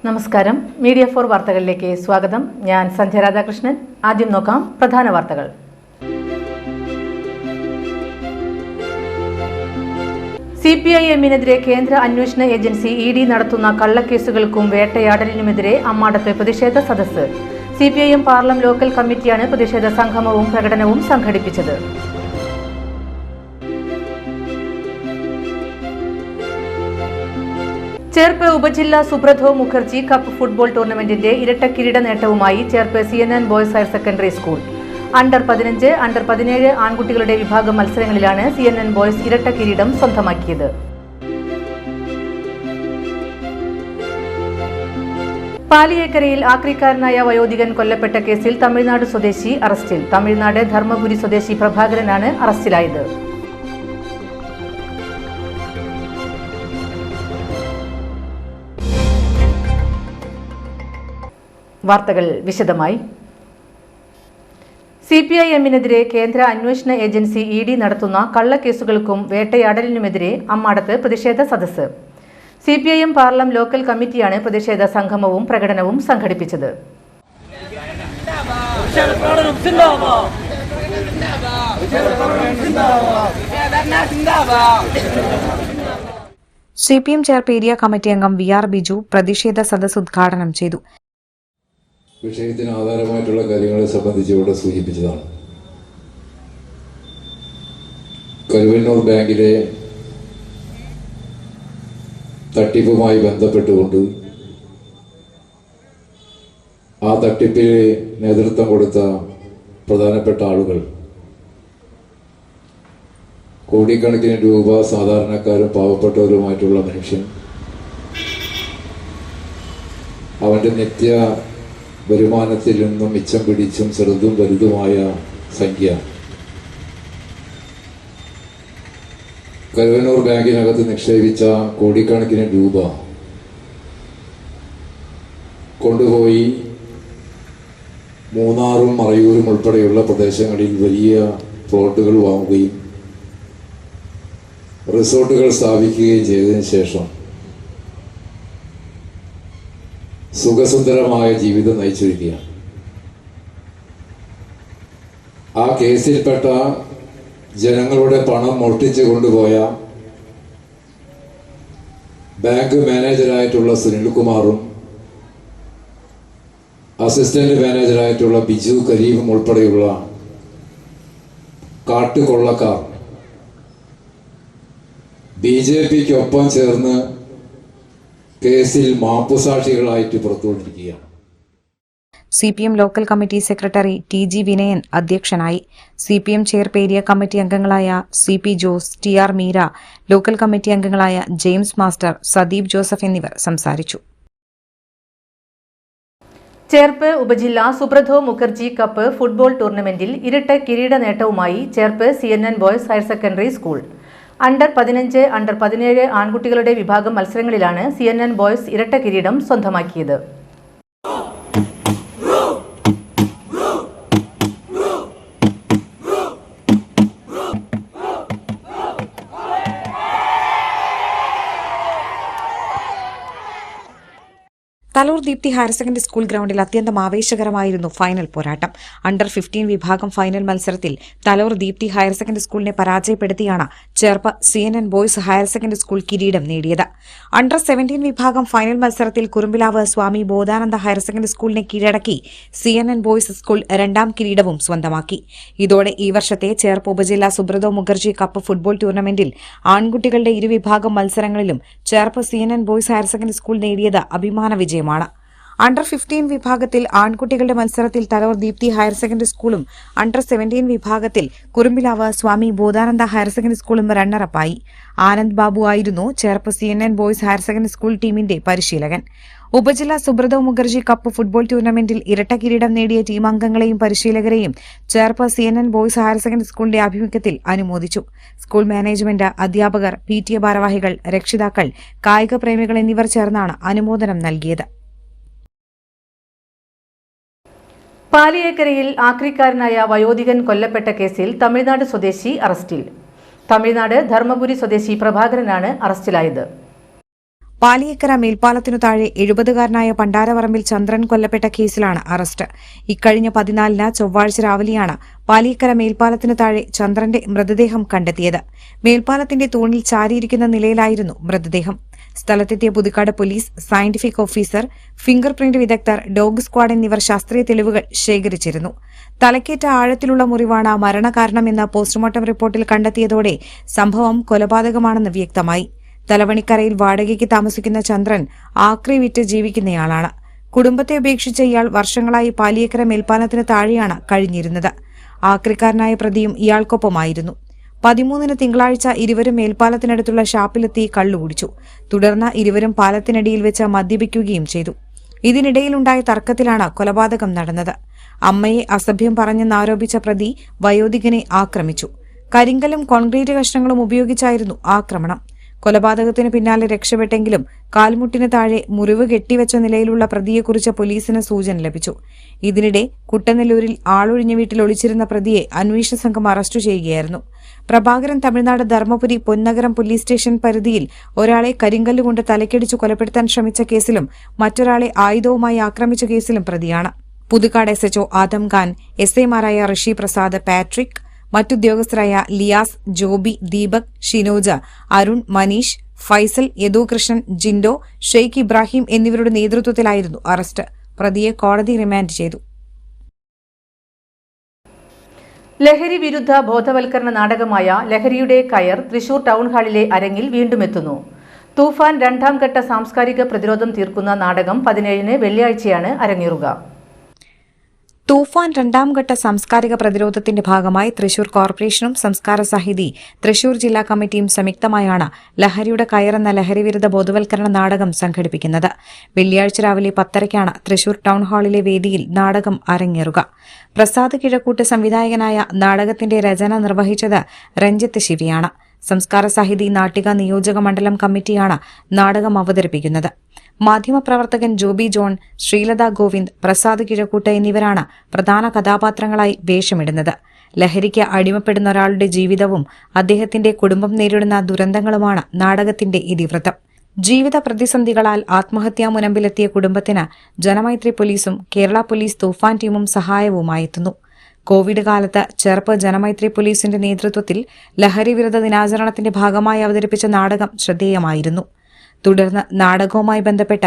നമസ്കാരം. മീഡിയ 4 വാർത്തകളിലേക്ക് സ്വാഗതം. ഞാൻ സന്ധ്യ രാധാകൃഷ്ണൻ. ആദ്യം നോക്കാം പ്രധാന വാർത്തകൾ. CPIM-നെതിരെ കേന്ദ്ര അന്വേഷണ ഏജൻസി ED നടത്തുന്ന കള്ളക്കേസുകൾക്കും വേട്ടയാടലിനുമെതിരെ അമ്മാടത്ത് പ്രതിഷേധ സദസ്സ്. CPIM പാർലം ലോക്കൽ കമ്മിറ്റിയാണ് പ്രതിഷേധ സംഗമവും പ്രകടനവും സംഘടിപ്പിച്ചത്. ചേർപ്പ് ഉപജില്ലാ സുബ്രതോ മുഖർജി കപ്പ് ഫുട്ബോൾ ടൂർണമെന്റിന്റെ ഇരട്ട കിരീട നേട്ടവുമായി Cherpu CNN boys higher secondary school. Under 15, under 17 ആൺകുട്ടികളുടെ വിഭാഗം മത്സരങ്ങളിലാണ് CNN ബോയ്സ് ഇരട്ട കിരീടം സ്വന്തമാക്കിയത്. പാലിയേക്കരയിൽ ആക്രിക്കാരനായ വയോധികൻ കൊല്ലപ്പെട്ട കേസിൽ തമിഴ്നാട് സ്വദേശി അറസ്റ്റിൽ. തമിഴ്നാട് ധർമ്മപുരി സ്വദേശി പ്രഭാകരനാണ് അറസ്റ്റിലായത്. വാർത്തകൾ വിശദമായി. CPIM-നെതിരെ കേന്ദ്ര അന്വേഷണ ഏജൻസി ED നടത്തുന്ന കള്ളക്കേസുകൾക്കും വേട്ടയാടലിനുമെതിരെ അമ്മാടത്ത് പ്രതിഷേധ സദസ്സ്. CPIM പാർലം ലോക്കൽ കമ്മിറ്റിയാണ് പ്രതിഷേധ സംഗമവും പ്രകടനവും സംഘടിപ്പിച്ചത്. CPM ചേർപ്പ് ഏരിയ കമ്മിറ്റി അംഗം VR ബിജു പ്രതിഷേധ സദസ്സ് ഉദ്ഘാടനം ചെയ്തു. വിഷയത്തിന് ആധാരമായിട്ടുള്ള കാര്യങ്ങളെ സംബന്ധിച്ച് ഇവിടെ സൂചിപ്പിച്ചതാണ്. കരുവന്നൂർ ബാങ്കിലെ തട്ടിപ്പുമായി ബന്ധപ്പെട്ടുകൊണ്ട് ആ തട്ടിപ്പിന് നേതൃത്വം കൊടുത്ത പ്രധാനപ്പെട്ട ആളുകൾ കോടിക്കണക്കിന് രൂപ സാധാരണക്കാരും പാവപ്പെട്ടവരുമായിട്ടുള്ള മനുഷ്യൻ അവൻ്റെ നിത്യ വരുമാനത്തിൽ നിന്നും മിച്ചം പിടിച്ചും ചെറുതും വലുതുമായ സംഖ്യ കരുവന്നൂർ ബാങ്കിനകത്ത് നിക്ഷേപിച്ച കോടിക്കണക്കിന് രൂപ കൊണ്ടുപോയി മൂന്നാറും മറയൂരും ഉൾപ്പെടെയുള്ള പ്രദേശങ്ങളിൽ വലിയ പ്ലോട്ടുകൾ വാങ്ങുകയും റിസോർട്ടുകൾ സ്ഥാപിക്കുകയും ചെയ്തതിനു ശേഷം സുഖസുന്ദരമായ ജീവിതം നയിച്ചിരിക്കുകയാണ്. ആ കേസിൽപ്പെട്ട ജനങ്ങളുടെ പണം മോഷ്ടിച്ചു കൊണ്ടുപോയ ബാങ്ക് മാനേജരായിട്ടുള്ള സുനിൽകുമാറും അസിസ്റ്റന്റ് മാനേജറായിട്ടുള്ള ബിജു കരീമും ഉൾപ്പെടെയുള്ള കാട്ടുകൊള്ളക്കാർ BJP-ക്കൊപ്പം ചേർന്ന് കേസിൽ മാപ്പുസാക്ഷികളായിട്ട് പുറത്തുകൊണ്ടിരിക്കുകയാണ്. CPM local committee secretary TG Vinayan അധ്യക്ഷനായി. CPM ചേർപ്പ് ഏരിയ കമ്മിറ്റി അംഗങ്ങളായ CP Jose, TR Meera, local committee അംഗങ്ങളായ ജെയിംസ് മാസ്റ്റർ, സദീപ് ജോസഫ് എന്നിവർ സംസാരിച്ചു. ചേർപ്പ് ഉപജില്ലാ സുബ്രതോ മുഖർജി കപ്പ് ഫുട്ബോൾ ടൂർണമെന്റിൽ ഇരട്ട കിരീട നേട്ടവുമായി Cherpu CNN boys higher secondary school. Under 15, under 17 ആൺകുട്ടികളുടെ വിഭാഗം മത്സരങ്ങളിലാണ് CNN ബോയ്സ് ഇരട്ട കിരീടം സ്വന്തമാക്കിയത്. Thalore Deepthi higher secondary school ഗ്രൗണ്ടിൽ അത്യന്തം ആവേശകരമായിരുന്നു ഫൈനൽ പോരാട്ടം. അണ്ടർ 15 വിഭാഗം ഫൈനൽ മത്സരത്തിൽ തലൂർ ദീപ്തി ഹയർ സെക്കൻഡറി സ്കൂളിനെ പരാജയപ്പെടുത്തിയാണ് Cherpu CNN boys higher secondary school കിരീടം നേടിയത്. അണ്ടർ 17 വിഭാഗം ഫൈനൽ മത്സരത്തിൽ കുറുമ്പിലാവ് സ്വാമി ബോധാനന്ദ ഹയർ സെക്കൻഡറി സ്കൂളിനെ കീഴടക്കി CNN ബോയ്സ് സ്കൂൾ രണ്ടാം കിരീടവും സ്വന്തമാക്കി. ഇതോടെ ഈ വർഷത്തെ ചേർപ്പ് ഉപജില്ലാ സുബ്രതോ മുഖർജി കപ്പ് ഫുട്ബോൾ ടൂർണമെന്റിൽ ആൺകുട്ടികളുടെ ഇരുവിഭാഗം മത്സരങ്ങളിലും Cherpu CNN boys higher secondary school നേടിയത് അഭിമാന വിജയം. അണ്ടർ 15 വിഭാഗത്തിൽ ആൺകുട്ടികളുടെ മത്സരത്തിൽ തലൂർ ദീപ്തി ഹയർ സെക്കൻഡറി സ്കൂളും അണ്ടർ 17 വിഭാഗത്തിൽ കുറുമ്പിലാവ് സ്വാമി ബോധാനന്ദ ഹയർ സെക്കൻഡറി സ്കൂളും റണ്ണറപ്പായി. ആനന്ദ് ബാബു ആയിരുന്നു Cherpu CNN boys higher secondary school ടീമിന്റെ പരിശീലകൻ. ഉപജില്ലാ സുബ്രതോ മുഖർജി കപ്പ് ഫുട്ബോൾ ടൂർണമെന്റിൽ ഇരട്ട കിരീടം നേടിയ ടീം അംഗങ്ങളെയും പരിശീലകരെയും Cherpu CNN boys higher secondary സ്കൂളിന്റെ ആഭിമുഖ്യത്തിൽ അനുമോദിച്ചു. സ്കൂൾ മാനേജ്മെന്റ്, അധ്യാപകർ, PTA ഭാരവാഹികൾ, രക്ഷിതാക്കൾ, കായിക പ്രേമികൾ എന്നിവർ ചേർന്നാണ് അനുമോദനം നൽകിയത്. പാലിയേക്കരയിൽ ആക്രിക്കാരനായ വയോധികൻ കൊല്ലപ്പെട്ട കേസിൽ തമിഴ്നാട് സ്വദേശി അറസ്റ്റിൽ. തമിഴ്നാട് ധർമ്മപുരി സ്വദേശി പ്രഭാകരനാണ് അറസ്റ്റിലായത്. പാലിയേക്കര മേൽപ്പാലത്തിനു താഴെ 70-കാരനായ പണ്ടാരപറമ്പിൽ ചന്ദ്രൻ കൊല്ലപ്പെട്ട കേസിലാണ് അറസ്റ്റ്. ഇക്കഴിഞ്ഞ 14-ന് ചൊവ്വാഴ്ച രാവിലെയാണ് പാലിയേക്കര മേൽപ്പാലത്തിനു താഴെ ചന്ദ്രന്റെ മൃതദേഹം കണ്ടെത്തിയത്. മേൽപ്പാലത്തിന്റെ തൂണിൽ ചാരിയിരിക്കുന്ന നിലയിലായിരുന്നു മൃതദേഹം. സ്ഥലത്തെത്തിയ Puthukkad police, scientific officer, finger print വിദഗ്ധർ, ഡോഗ് സ്ക്വാഡ് എന്നിവർ ശാസ്ത്രീയ തെളിവുകൾ ശേഖരിച്ചിരുന്നു. തലക്കേറ്റ ആഴത്തിലുള്ള മുറിവാണ് മരണകാരണമെന്ന് പോസ്റ്റ്മോർട്ടം റിപ്പോർട്ടിൽ കണ്ടെത്തിയതോടെ സംഭവം കൊലപാതകമാണെന്ന് വ്യക്തമായി. തലവണിക്കരയിൽ വാടകയ്ക്ക് താമസിക്കുന്ന ചന്ദ്രൻ ആക്രി വിറ്റ് ജീവിക്കുന്നയാളാണ്. കുടുംബത്തെ ഉപേക്ഷിച്ച ഇയാൾ വർഷങ്ങളായി പാലിയേക്കര മേൽപ്പാലത്തിന് താഴെയാണ് കഴിഞ്ഞിരുന്നത്. ആക്രിക്കാരനായ പ്രതിയും ഇയാൾക്കൊപ്പമായിരുന്നു. 13-ന് തിങ്കളാഴ്ച ഇരുവരും മേൽപ്പാലത്തിനടുത്തുള്ള ഷാപ്പിലെത്തി കള്ളുകുടിച്ചു. തുടർന്ന് ഇരുവരും പാലത്തിനടിയിൽ വെച്ച് മദ്യപിക്കുകയും ചെയ്തു. ഇതിനിടയിലുണ്ടായ തർക്കത്തിലാണ് കൊലപാതകം നടന്നത്. അമ്മയെ അസഭ്യം പറഞ്ഞെന്നാരോപിച്ച പ്രതി വയോധികനെ ആക്രമിച്ചു. കരിങ്കല്ലും കോൺക്രീറ്റ് കഷ്ണങ്ങളും ഉപയോഗിച്ചായിരുന്നു ആക്രമണം. കൊലപാതകത്തിന് പിന്നാലെ രക്ഷപ്പെട്ടെങ്കിലും കാൽമുട്ടിന് താഴെ മുറിവ് കെട്ടിവെച്ച നിലയിലുള്ള പ്രതിയെക്കുറിച്ച് പോലീസിന് സൂചന ലഭിച്ചു. ഇതിനിടെ കുട്ടനെല്ലൂരിൽ ആളൊഴിഞ്ഞ വീട്ടിൽ ഒളിച്ചിരുന്ന പ്രതിയെ അന്വേഷണ സംഘം അറസ്റ്റ് ചെയ്യുകയായിരുന്നു. പ്രഭാകരൻ തമിഴ്നാട് ധർമ്മപുരി പൊന്നഗരം പോലീസ് സ്റ്റേഷൻ പരിധിയിൽ ഒരാളെ കരിങ്കല്ലുകൊണ്ട് തലക്കടിച്ചു കൊലപ്പെടുത്താൻ ശ്രമിച്ച കേസിലും മറ്റൊരാളെ ആയുധവുമായി ആക്രമിച്ച കേസിലും പ്രതിയാണ്. പുതുക്കാട് SHO ആദം ഖാൻ, SIമാരായ ഋഷി പ്രസാദ്, പാട്രിക്, മറ്റുദ്യോഗസ്ഥരായ ലിയാസ്, ജോബി, ദീപക്, ഷിനോജ, അരുൺ, മനീഷ്, ഫൈസൽ, യദുകൃഷ്ണൻ, ജിൻഡോ, ഷെയ്ഖ് ഇബ്രാഹിം എന്നിവരുടെ നേതൃത്വത്തിലായിരുന്നു അറസ്റ്റ്. പ്രതിയെ കോടതി റിമാൻഡ് ചെയ്തു. ലഹരി വിരുദ്ധ ബോധവൽക്കരണ നാടകമായ ലഹരിയുടെ കയർ തൃശൂർ ടൗൺ ഹാളിലെ അരങ്ങിൽ വീണ്ടും എത്തുന്നു. തൂഫാൻ 2ാം ഘട്ട സാംസ്കാരിക പ്രതിരോധം തീർക്കുന്ന നാടകം 17-ന് വെള്ളിയാഴ്ചയാണ് അരങ്ങേറുക. തൂഫാൻ 2ാം ഘട്ട സാംസ്കാരിക പ്രതിരോധത്തിന്റെ ഭാഗമായി തൃശൂർ കോർപ്പറേഷനും സംസ്കാര സാഹിതി തൃശൂർ ജില്ലാ കമ്മിറ്റിയും സംയുക്തമായാണ് ലഹരിയുടെ കയറെന്ന ലഹരിവിരുദ്ധ ബോധവൽക്കരണ നാടകം സംഘടിപ്പിക്കുന്നത്. വെള്ളിയാഴ്ച രാവിലെ 10:30-ക്കാണ് തൃശൂർ ടൗൺ ഹാളിലെ വേദിയിൽ നാടകം അരങ്ങേറുക. പ്രസാദ് കിഴക്കൂട്ട് സംവിധായകനായ നാടകത്തിന്റെ രചന നിർവഹിച്ചത് രഞ്ജിത്ത് ശിവയാണ്. സംസ്കാര സാഹിതി നാട്ടിക നിയോജക മണ്ഡലം കമ്മിറ്റിയാണ് നാടകം അവതരിപ്പിക്കുന്നത്. മാധ്യമപ്രവർത്തകൻ ജോബി ജോൺ, ശ്രീലത ഗോവിന്ദ്, പ്രസാദ് കിഴക്കൂട്ട് എന്നിവരാണ് പ്രധാന കഥാപാത്രങ്ങളായി വേഷമിടുന്നത്. ലഹരിക്ക് അടിമപ്പെടുന്ന ഒരാളുടെ ജീവിതവും അദ്ദേഹത്തിന്റെ കുടുംബം നേരിടുന്ന ദുരന്തങ്ങളുമാണ് നാടകത്തിന്റെ ഇതിവൃത്തം. ജീവിത പ്രതിസന്ധികളാൽ ആത്മഹത്യാ മുനമ്പിലെത്തിയ കുടുംബത്തിന് ജനമൈത്രി പോലീസും കേരള പോലീസ് തൂഫാൻ ടീമും സഹായവുമായെത്തുന്നു. കോവിഡ് കാലത്ത് ചെർപ്പ് ജനമൈത്രി പോലീസിന്റെ നേതൃത്വത്തിൽ ലഹരി വിരുദ്ധ ദിനാചരണത്തിന്റെ ഭാഗമായി അവതരിപ്പിച്ച നാടകം ശ്രദ്ധേയമായിരുന്നു. തുടർന്ന് നാടകവുമായി ബന്ധപ്പെട്ട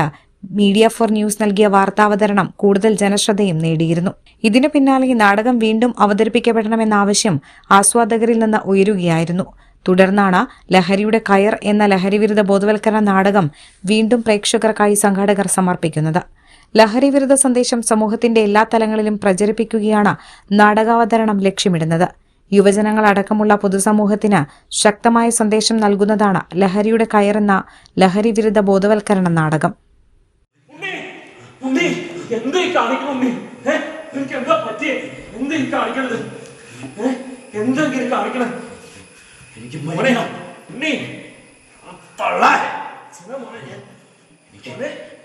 മീഡിയ ഫോർ ന്യൂസ് നൽകിയ വാർത്താവതരണം കൂടുതൽ ജനശ്രദ്ധയും നേടിയിരുന്നു. ഇതിനു പിന്നാലെ നാടകം വീണ്ടും അവതരിപ്പിക്കപ്പെടണമെന്ന ആവശ്യം ആസ്വാദകരിൽ നിന്ന് ഉയരുകയായിരുന്നു. തുടർന്നാണ് ലഹരിയുടെ കയർ എന്ന ലഹരിവിരുദ്ധ ബോധവൽക്കരണ നാടകം വീണ്ടും പ്രേക്ഷകർക്കായി സംഘാടകർ സമർപ്പിക്കുന്നത്. ലഹരിവിരുദ്ധ സന്ദേശം സമൂഹത്തിന്റെ എല്ലാ തലങ്ങളിലും പ്രചരിപ്പിക്കുകയാണ് നാടകാവതരണം ലക്ഷ്യമിടുന്നത്. യുവജനങ്ങളടക്കമുള്ള പൊതുസമൂഹത്തിന് ശക്തമായ സന്ദേശം നൽകുന്നതാണ് ലഹരിയുടെ കയറെന്ന ലഹരിവിരുദ്ധ ബോധവൽക്കരണ നാടകം.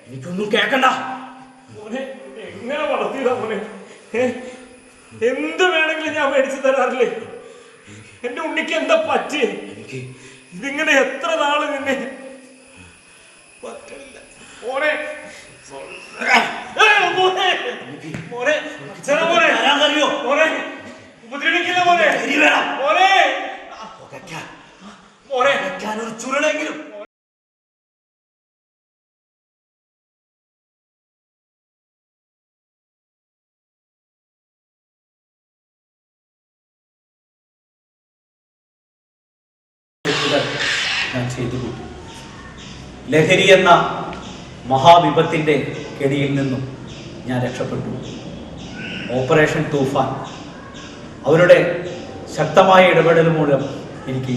എനിക്കൊന്നും കേക്കണ്ട മോനെ. എങ്ങനെ വളർത്തിയതാ മോനെ? എന്ത് വേണമെങ്കിലും ഞാൻ മേടിച്ചു തരാറില്ലേ? എന്റെ ഉണ്ണിക്ക് എന്താ പറ്റിയേ? ഇതിങ്ങനെ എത്ര നാള് നിന്നെ പറ്റില്ല മോനെ. മോനെ മോനെ മോനെ ഉപദ്രവിക്കില്ല മോനെ. മോനെ മോനെ ഞാനൊരു ചുരുളെങ്കിലും. ഞാൻ ചെയ്തു കൂട്ടി. ലഹരി എന്ന മഹാവിപത്തിൻ്റെ കെണിയിൽ നിന്നും ഞാൻ രക്ഷപ്പെട്ടു. ഓപ്പറേഷൻ തൂഫാൻ അവരുടെ ശക്തമായ ഇടപെടൽ മൂലം എനിക്ക്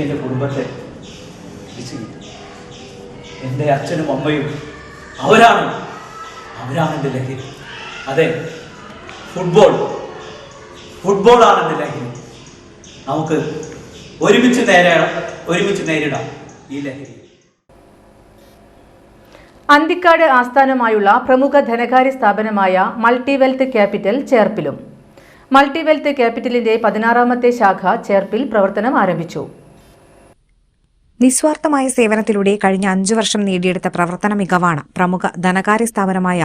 എൻ്റെ കുടുംബത്തെ തിരിച്ചു കിട്ടി. എൻ്റെ അച്ഛനും അമ്മയും അവരാണ് എൻ്റെ ലഹരി. അതെ, ഫുട്ബോളാണ് എൻ്റെ ലഹരി. നമുക്ക് ഒരുമിച്ച് നേരിടാം ഈ ലഹരി. അന്തിക്കാട് ആസ്ഥാനമായുള്ള പ്രമുഖ ധനകാര്യ സ്ഥാപനമായ മൾട്ടിവെൽത്ത് ക്യാപിറ്റൽ ചേർപ്പിലും. മൾട്ടിവെൽത്ത് ക്യാപിറ്റലിന്റെ 16ാമത്തെ ശാഖ ചേർപ്പിൽ പ്രവർത്തനം ആരംഭിച്ചു. നിസ്വാർത്ഥമായ സേവനത്തിലൂടെ കഴിഞ്ഞ 5 വർഷം നേടിയെടുത്ത പ്രവർത്തന മികവാണ് പ്രമുഖ ധനകാര്യ സ്ഥാപനമായ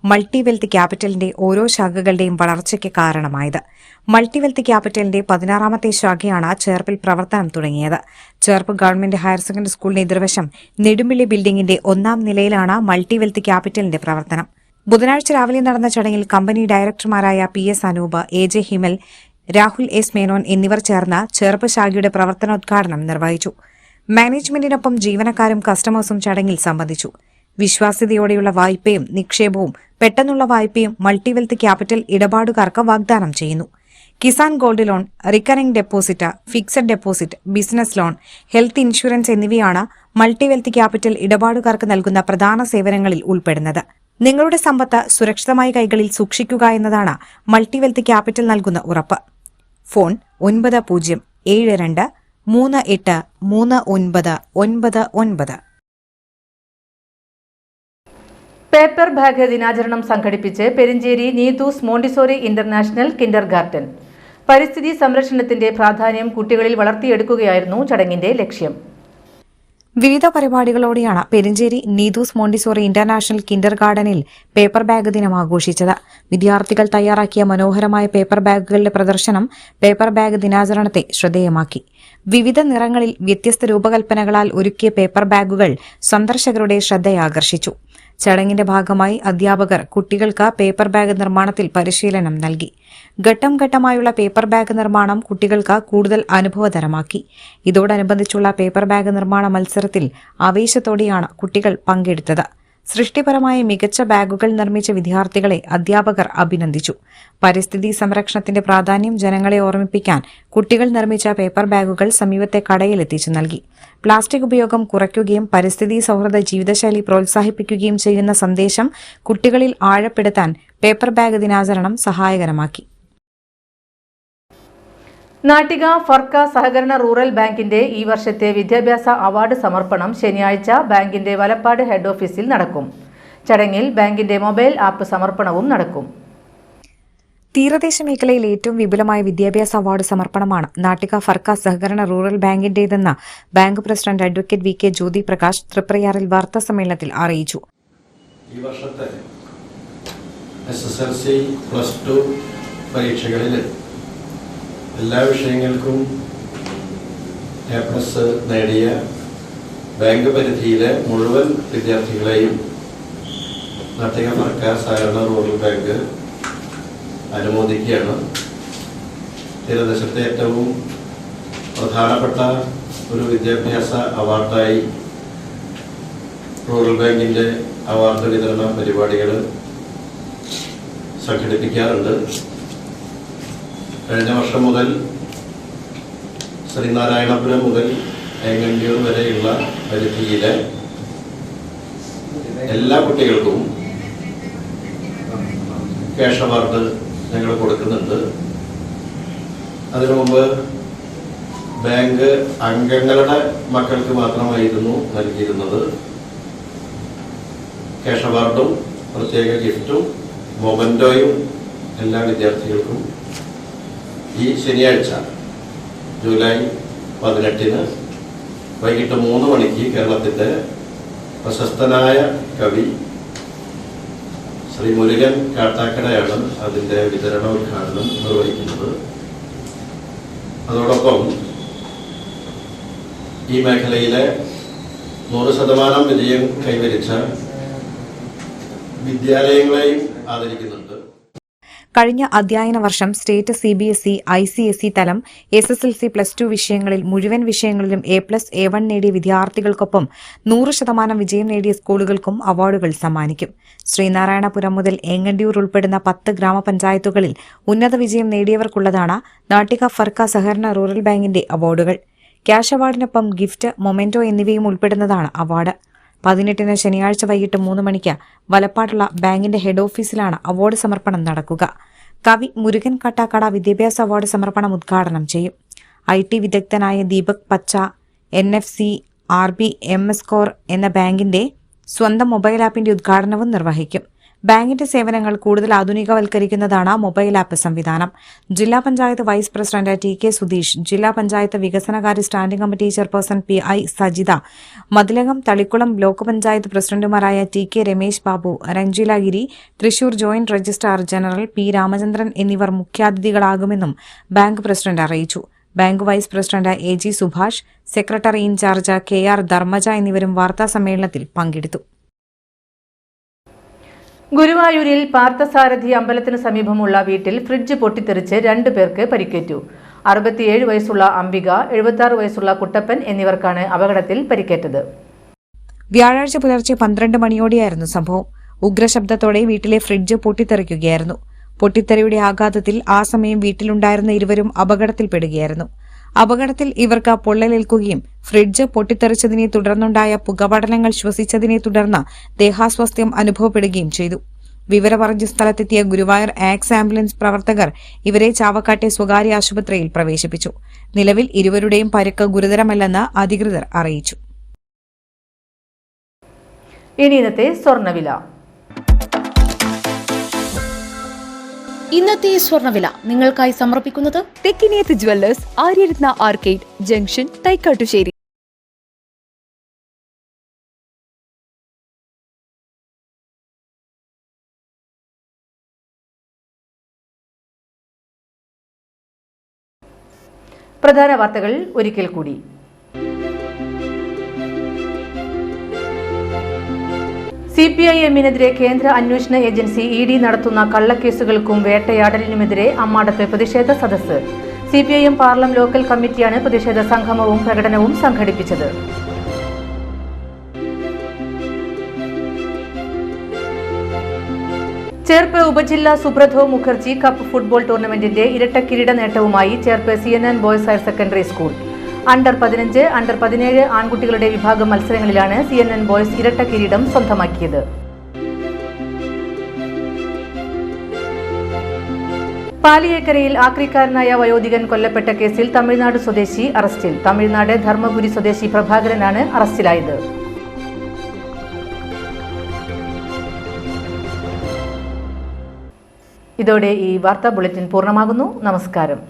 മൾട്ടിവെൽത്ത് ക്യാപിറ്റലിന്റെ ഓരോ ശാഖകളുടെയും വളർച്ചയ്ക്ക് കാരണമായത്. മൾട്ടിവെൽത്ത് ക്യാപിറ്റലിന്റെ 16ാമത്തെ ശാഖയാണ് ചേർപ്പിൽ പ്രവർത്തനം തുടങ്ങിയത്. ചേർപ്പ് ഗവൺമെന്റ് ഹയർ സെക്കൻഡറി സ്കൂളിന്റെ എതിർവശം നെടുമ്പിള്ളി ബിൽഡിംഗിന്റെ 1ാം നിലയിലാണ് മൾട്ടിവെൽത്ത് ക്യാപിറ്റലിന്റെ പ്രവർത്തനം. ബുധനാഴ്ച രാവിലെ നടന്ന ചടങ്ങിൽ കമ്പനി ഡയറക്ടർമാരായ PS Anoop, AJ Himal, Rahul S Menon എന്നിവർ ചേർന്ന് ചേർപ്പ് ശാഖയുടെ പ്രവർത്തനോദ്ഘാടനം നിർവഹിച്ചു. മാനേജ്മെന്റിനൊപ്പം ജീവനക്കാരും കസ്റ്റമേഴ്സും ചടങ്ങിൽ സംബന്ധിച്ചു. വിശ്വാസ്യതയോടെയുള്ള വായ്പയും നിക്ഷേപവും പെട്ടെന്നുള്ള വായ്പയും മൾട്ടിവെൽത്ത് ക്യാപിറ്റൽ ഇടപാടുകാർക്ക് വാഗ്ദാനം ചെയ്യുന്നു. Kisan gold loan, recurring deposit, fixed deposit, business loan, health insurance എന്നിവയാണ് മൾട്ടിവെൽത്ത് ക്യാപിറ്റൽ ഇടപാടുകാർക്ക് നൽകുന്ന പ്രധാന സേവനങ്ങളിൽ ഉൾപ്പെടുന്നത്. നിങ്ങളുടെ സമ്പത്ത് സുരക്ഷിതമായ കൈകളിൽ സൂക്ഷിക്കുക എന്നതാണ് മൾട്ടിവെൽത്ത് ക്യാപിറ്റൽ നൽകുന്ന ഉറപ്പ്. ഫോൺ 9072383999. പേപ്പർ ബാഗ് ദിനാചരണം സംഘടിപ്പിച്ച് Perinchery Neethu's Montessori international kindergarten. പരിസ്ഥിതി സംരക്ഷണത്തിന്റെ പ്രാധാന്യം കുട്ടികളിൽ വളർത്തിയെടുക്കുകയായിരുന്നു ചടങ്ങിന്റെ ലക്ഷ്യം. വിവിധ പരിപാടികളോടെയാണ് പെരിഞ്ചേരി നീതൂസ് മോണ്ടിസോറി ഇന്റർനാഷണൽ കിൻഡർ ഗാർഡനിൽ പേപ്പർ ബാഗ് ദിനം ആഘോഷിച്ചത്. വിദ്യാർത്ഥികൾ തയ്യാറാക്കിയ മനോഹരമായ പേപ്പർ ബാഗുകളുടെ പ്രദർശനം പേപ്പർ ബാഗ് ദിനാചരണത്തെ ശ്രദ്ധേയമാക്കി. വിവിധ നിറങ്ങളിൽ വ്യത്യസ്ത രൂപകൽപ്പനകളാൽ ഒരുക്കിയ പേപ്പർ ബാഗുകൾ സന്ദർശകരുടെ ശ്രദ്ധയാകർഷിച്ചു. ചടങ്ങിന്റെ ഭാഗമായി അധ്യാപകർ കുട്ടികൾക്ക് പേപ്പർ ബാഗ് നിർമ്മാണത്തിൽ പരിശീലനം നൽകി. ഘട്ടം ഘട്ടമായുള്ള പേപ്പർ ബാഗ് നിർമ്മാണം കുട്ടികൾക്ക് കൂടുതൽ അനുഭവതരമാക്കി. ഇതോടനുബന്ധിച്ചുള്ള പേപ്പർ ബാഗ് നിർമ്മാണ മത്സരത്തിൽ ആവേശത്തോടെയാണ് കുട്ടികൾ പങ്കെടുത്തത്. സൃഷ്ടിപരമായ മികച്ച ബാഗുകൾ നിർമ്മിച്ച വിദ്യാർത്ഥികളെ അധ്യാപകർ അഭിനന്ദിച്ചു. പരിസ്ഥിതി സംരക്ഷണത്തിന്റെ പ്രാധാന്യം ജനങ്ങളെ ഓർമ്മിപ്പിക്കാൻ കുട്ടികൾ നിർമ്മിച്ച പേപ്പർ ബാഗുകൾ സമീപത്തെ കടയിലെത്തിച്ചു നൽകി. പ്ലാസ്റ്റിക് ഉപയോഗം കുറയ്ക്കുകയും പരിസ്ഥിതി സൗഹൃദ ജീവിതശൈലി പ്രോത്സാഹിപ്പിക്കുകയും ചെയ്യുന്ന സന്ദേശം കുട്ടികളിൽ ആഴപ്പെടുത്താൻ പേപ്പർ ബാഗ് ദിനാചരണം സഹായകരമാക്കി. നാട്ടിക ഫർക്ക സഹകരണ റൂറൽ ബാങ്കിന്റെ ഈ വർഷത്തെ വിദ്യാഭ്യാസ അവാർഡ് സമർപ്പണം ശനിയാഴ്ച ബാങ്കിന്റെ വലപ്പാട് ഹെഡ് ഓഫീസിൽ നടക്കും. ചടങ്ങിൽ ബാങ്കിന്റെ മൊബൈൽ ആപ്പ് സമർപ്പണവും നടക്കും. തീരദേശ മേഖലയിൽ ഏറ്റവും വിപുലമായ വിദ്യാഭ്യാസ അവാർഡ് സമർപ്പണമാണ് നാട്ടിക ഫർക്ക സഹകരണ റൂറൽ ബാങ്കിന്റേതെന്ന് bank president advocate VK Jyothi Prakash തൃപ്രയാറിൽ വാർത്താസമ്മേളനത്തിൽ അറിയിച്ചു. ഈ വർഷത്തെ SSLC +2 പരീക്ഷകളിൽ എല്ലാ വിഷയങ്ങൾക്കും A+ നേടിയ ബാങ്ക് പരിധിയിലെ മുഴുവൻ വിദ്യാർത്ഥികളെയും നാട്ടിക ഫർക്ക സഹകരണ റൂറൽ ബാങ്ക് അനുമോദിക്കുകയാണ്. തീരദേശത്തെ ഏറ്റവും പ്രധാനപ്പെട്ട ഒരു വിദ്യാഭ്യാസ അവാർഡായി റൂറൽ ബാങ്കിൻ്റെ അവാർഡ് വിതരണ പരിപാടികൾ സംഘടിപ്പിക്കാറുണ്ട്. കഴിഞ്ഞ വർഷം മുതൽ ശ്രീനാരായണപുരം മുതൽ ഏങ്ങണ്ടിയൂർ വരെയുള്ള പരിധിയിലെ എല്ലാ കുട്ടികൾക്കും ക്യാഷ് അവാർഡ് ഞങ്ങൾ കൊടുക്കുന്നുണ്ട്. അതിനു മുമ്പ് ബാങ്ക് അംഗങ്ങളുടെ മക്കൾക്ക് മാത്രമായിരുന്നു നൽകിയിരുന്നത്. ക്യാഷ് അവാർഡും പ്രത്യേക ഗിഫ്റ്റും മൊമെന്റോയും എല്ലാ വിദ്യാർത്ഥികൾക്കും ഈ ശനിയാഴ്ച ജൂലൈ 18 വൈകിട്ട് 3 മണിക്ക് കേരളത്തിൻ്റെ പ്രശസ്തനായ കവി ശ്രീ മുരുകൻ കാട്ടാക്കടയാണ് അതിൻ്റെ വിതരണോദ്ഘാടനം നിർവഹിക്കുന്നത്. അതോടൊപ്പം ഈ മേഖലയിലെ 100% വിജയം കൈവരിച്ച വിദ്യാലയങ്ങളെയും ആദരിക്കുന്നുണ്ട്. കഴിഞ്ഞ അധ്യയന വർഷം സ്റ്റേറ്റ് CBSE ICSE തലം SSLC +2 വിഷയങ്ങളിൽ മുഴുവൻ വിഷയങ്ങളിലും A+, A1 നേടിയ വിദ്യാർത്ഥികൾക്കൊപ്പം 100% വിജയം നേടിയ സ്കൂളുകൾക്കും അവാർഡുകൾ സമ്മാനിക്കും. ശ്രീനാരായണപുരം മുതൽ ഏങ്ങണ്ടിയൂർ ഉൾപ്പെടുന്ന 10 ഗ്രാമപഞ്ചായത്തുകളിൽ ഉന്നത വിജയം നേടിയവർക്കുള്ളതാണ് നാട്ടിക ഫർക്ക സഹകരണ റൂറൽ ബാങ്കിന്റെ അവാർഡുകൾ. ക്യാഷ് അവാർഡിനൊപ്പം ഗിഫ്റ്റ്, മൊമെന്റോ എന്നിവയും ഉൾപ്പെടുന്നതാണ് അവാർഡ്. 18 ശനിയാഴ്ച വൈകിട്ട് 3 മണിക്ക് വലപ്പാടുള്ള ബാങ്കിന്റെ ഹെഡ് ഓഫീസിലാണ് അവാർഡ് സമർപ്പണം നടക്കുക. കവി മുരുകൻ കാട്ടാക്കട വിദ്യാഭ്യാസ അവാർഡ് സമർപ്പണം ഉദ്ഘാടനം ചെയ്യും. IT വിദഗ്ധനായ ദീപക് പച്ച NFC RB MS കോർ എന്ന ബാങ്കിന്റെ സ്വന്തം മൊബൈൽ ആപ്പിന്റെ ഉദ്ഘാടനവും നിർവഹിക്കും. ബാങ്കിന്റെ സേവനങ്ങൾ കൂടുതൽ ആധുനികവൽക്കരിക്കുന്നതാണ് മൊബൈൽ ആപ്പ് സംവിധാനം. ജില്ലാ panchayat vice president TK. Sudheesh, ജില്ലാ പഞ്ചായത്ത് വികസനകാര്യ standing committee chairperson PI. Sajitha, Mathilakam Thalikulam block panchayat പ്രസിഡന്റുമാരായ TK. Ramesh Babu, Ranjila Giri, Thrissur joint registrar general P. Ramachandran എന്നിവർ മുഖ്യാതിഥികളാകുമെന്നും ബാങ്ക് പ്രസിഡന്റ് അറിയിച്ചു. Bank vice president AG. Subhash, secretary incharge KR. Dharmaja എന്നിവരും വാർത്താസമ്മേളനത്തിൽ പങ്കെടുത്തു. ഗുരുവായൂരിൽ പാർത്ഥസാരഥി അമ്പലത്തിനു സമീപമുള്ള വീട്ടിൽ ഫ്രിഡ്ജ് പൊട്ടിത്തെറിച്ച് 2 പേർക്ക് പരിക്കേറ്റു. 67 വയസ്സുള്ള അംബിക, 76 വയസ്സുള്ള കുട്ടപ്പൻ എന്നിവർക്കാണ് അപകടത്തിൽ പരിക്കേറ്റത്. വ്യാഴാഴ്ച പുലർച്ചെ 12 മണിയോടെയായിരുന്നു സംഭവം. ഉഗ്രശബ്ദത്തോടെ വീട്ടിലെ ഫ്രിഡ്ജ് പൊട്ടിത്തെറിക്കുകയായിരുന്നു. പൊട്ടിത്തെറിയുടെ ആഘാതത്തിൽ ആ സമയം വീട്ടിലുണ്ടായിരുന്ന ഇരുവരും അപകടത്തിൽപ്പെടുകയായിരുന്നു. അപകടത്തിൽ ഇവർക്ക് പൊള്ളലേൽക്കുകയും ഫ്രിഡ്ജ് പൊട്ടിത്തെറിച്ചതിനെ തുടർന്നുണ്ടായ പുകപടലങ്ങൾ ശ്വസിച്ചതിനെ തുടർന്ന് ദേഹാസ്വാസ്ഥ്യം അനുഭവപ്പെടുകയും ചെയ്തു. വിവരമറിഞ്ഞ സ്ഥലത്തെത്തിയ ഗുരുവായൂർ ആക്സ് ആംബുലൻസ് പ്രവർത്തകർ ഇവരെ ചാവക്കാട്ടെ സ്വകാര്യ ആശുപത്രിയിൽ പ്രവേശിപ്പിച്ചു. നിലവിൽ ഇരുവരുടെയും പരിക്ക് ഗുരുതരമല്ലെന്ന് അധികൃതർ അറിയിച്ചു. ഇനി ഇന്നത്തെ സ്വർണ്ണവില. ഇന്നത്തെ സ്വർണ്ണവില നിങ്ങൾക്കായി സമർപ്പിക്കുന്നത് Thekkiniyath jewellers, Aryaratna arcade junction, Thaikattussery. പ്രധാന വാർത്തകൾ ഒരിക്കൽ കൂടി. CPIM-നെതിരെ കേന്ദ്ര അന്വേഷണ ഏജൻസി ED നടത്തുന്ന കള്ളക്കേസുകൾക്കും വേട്ടയാടലിനുമെതിരെ അമ്മാടത്ത് പ്രതിഷേധ സദസ്സ്. CPIM പാർലം ലോക്കൽ കമ്മിറ്റിയാണ് പ്രതിഷേധ സംഗമവും പ്രകടനവും സംഘടിപ്പിച്ചത്. ചേർപ്പ് ഉപജില്ലാ സുബ്രതോ മുഖർജി കപ്പ് ഫുട്ബോൾ ടൂർണമെന്റിന്റെ ഇരട്ട കിരീട നേട്ടവുമായി Cherpu CNN boys higher secondary school. Under 15, under 17 ആൺകുട്ടികളുടെ വിഭാഗം മത്സരങ്ങളിലാണ് CNN ബോയ്സ് ഇരട്ട കിരീടം സ്വന്തമാക്കിയത്. പാലിയേക്കരയിൽ ആക്രിക്കാരനായ വയോധികൻ കൊല്ലപ്പെട്ട കേസിൽ തമിഴ്നാട് സ്വദേശി അറസ്റ്റിൽ. തമിഴ്നാട് ധർമ്മപുരി സ്വദേശി പ്രഭാകരനാണ് അറസ്റ്റിലായത്. ഇതോടെ ഈ വാർത്താ ബുള്ളറ്റിൻ പൂർണ്ണമാകുന്നു. നമസ്കാരം.